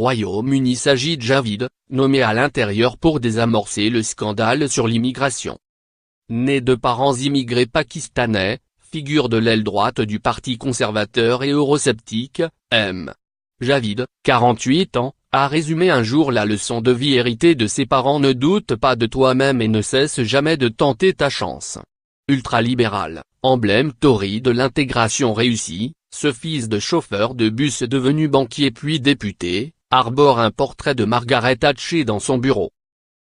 Royaume-Uni Sajid Javid, nommé à l'intérieur pour désamorcer le scandale sur l'immigration. Né de parents immigrés pakistanais, figure de l'aile droite du parti conservateur et eurosceptique, M. Javid, 48 ans, a résumé un jour la leçon de vie héritée de ses parents: ne doute pas de toi-même et ne cesse jamais de tenter ta chance. Ultralibéral, emblème Tory de l'intégration réussie, ce fils de chauffeur de bus devenu banquier puis député, arbore un portrait de Margaret Thatcher dans son bureau.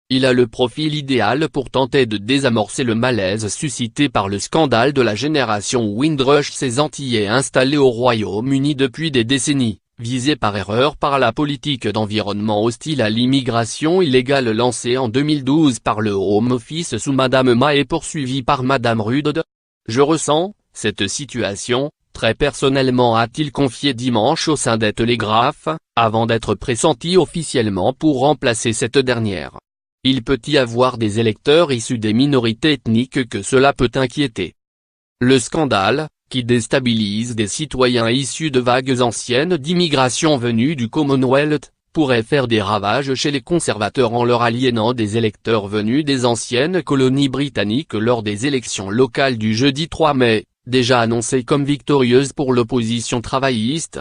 Il a le profil idéal pour tenter de désamorcer le malaise suscité par le scandale de la génération Windrush, ces Antillais installés au Royaume-Uni depuis des décennies, visés par erreur par la politique d'environnement hostile à l'immigration illégale lancée en 2012 par le Home Office sous Madame May et poursuivie par Madame Rudd. Je ressens cette situation, très personnellement, a-t-il confié dimanche au sein des Télégraphes, avant d'être pressenti officiellement pour remplacer cette dernière. Il peut y avoir des électeurs issus des minorités ethniques que cela peut inquiéter. Le scandale, qui déstabilise des citoyens issus de vagues anciennes d'immigration venus du Commonwealth, pourrait faire des ravages chez les conservateurs en leur aliénant des électeurs venus des anciennes colonies britanniques lors des élections locales du jeudi 3 mai, déjà annoncées comme victorieuses pour l'opposition travailliste.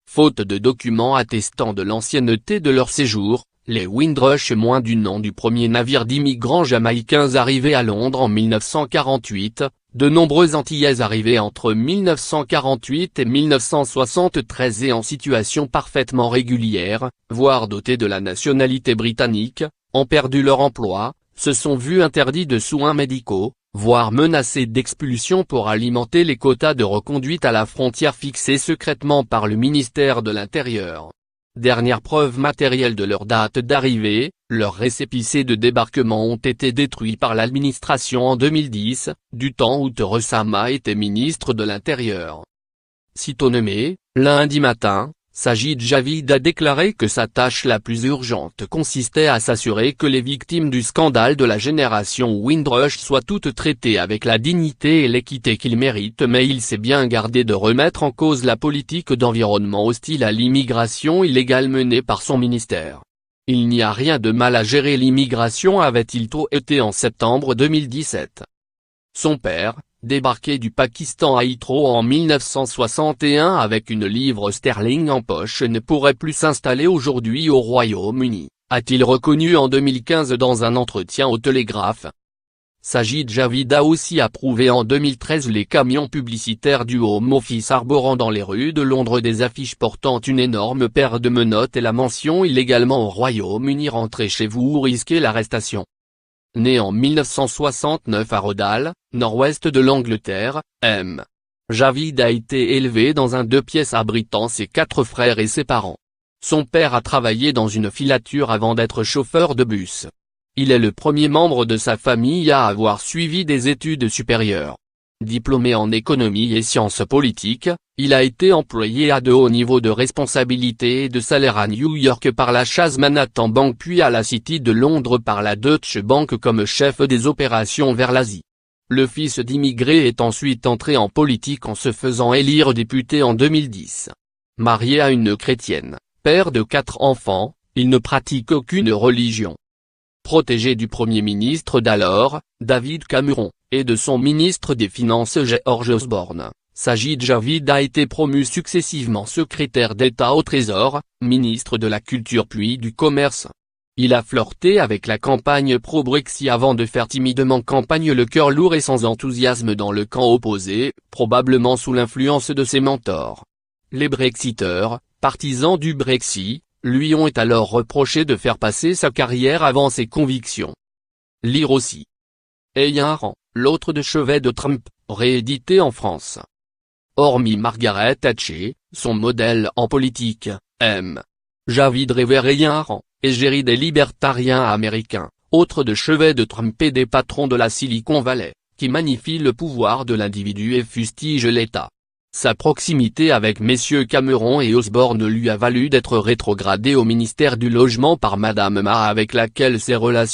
Faute de documents attestant de l'ancienneté de leur séjour, les Windrush, moins du nom du premier navire d'immigrants jamaïcains arrivés à Londres en 1948, de nombreux Antillais arrivés entre 1948 et 1973 et en situation parfaitement régulière, voire dotés de la nationalité britannique, ont perdu leur emploi, se sont vus interdits de soins médicaux, voire menacés d'expulsion pour alimenter les quotas de reconduite à la frontière fixés secrètement par le ministère de l'Intérieur. Dernière preuve matérielle de leur date d'arrivée, leurs récépissés de débarquement ont été détruits par l'administration en 2010, du temps où Theresa May était ministre de l'Intérieur. Sitôt nommé, lundi matin, Sajid Javid a déclaré que sa tâche la plus urgente consistait à s'assurer que les victimes du scandale de la génération Windrush soient toutes traitées avec la dignité et l'équité qu'ils méritent, mais il s'est bien gardé de remettre en cause la politique d'environnement hostile à l'immigration illégale menée par son ministère. Il n'y a rien de mal à gérer l'immigration, avait-il été en septembre 2017. Son père, débarqué du Pakistan à Heathrow en 1961 avec une livre sterling en poche, ne pourrait plus s'installer aujourd'hui au Royaume-Uni, a-t-il reconnu en 2015 dans un entretien au Télégraphe. Sajid Javid a aussi approuvé en 2013 les camions publicitaires du Home Office arborant dans les rues de Londres des affiches portant une énorme paire de menottes et la mention « Illégalement au Royaume-Uni, rentrez chez vous ou risquez l'arrestation ». Né en 1969 à Rodal, nord-ouest de l'Angleterre, M. Javid a été élevé dans un 2 pièces abritant ses 4 frères et ses parents. Son père a travaillé dans une filature avant d'être chauffeur de bus. Il est le premier membre de sa famille à avoir suivi des études supérieures. Diplômé en économie et sciences politiques, il a été employé à de hauts niveaux de responsabilité et de salaire à New York par la Chase Manhattan Bank puis à la City de Londres par la Deutsche Bank comme chef des opérations vers l'Asie. Le fils d'immigrés est ensuite entré en politique en se faisant élire député en 2010. Marié à une chrétienne, père de 4 enfants, il ne pratique aucune religion. Protégé du Premier ministre d'alors, David Cameron, et de son ministre des Finances George Osborne, Sajid Javid a été promu successivement secrétaire d'État au Trésor, ministre de la Culture puis du Commerce. Il a flirté avec la campagne pro-Brexit avant de faire timidement campagne le cœur lourd et sans enthousiasme dans le camp opposé, probablement sous l'influence de ses mentors. Les Brexiteurs, partisans du Brexit, lui ont alors reproché de faire passer sa carrière avant ses convictions. Lire aussi. Ayant l'autre de chevet de Trump, réédité en France. Hormis Margaret Thatcher, son modèle en politique, M. Javid Réveillard, égérie des libertariens américains, autre de chevet de Trump et des patrons de la Silicon Valley, qui magnifie le pouvoir de l'individu et fustige l'État. Sa proximité avec messieurs Cameron et Osborne lui a valu d'être rétrogradé au ministère du Logement par Madame May avec laquelle ses relations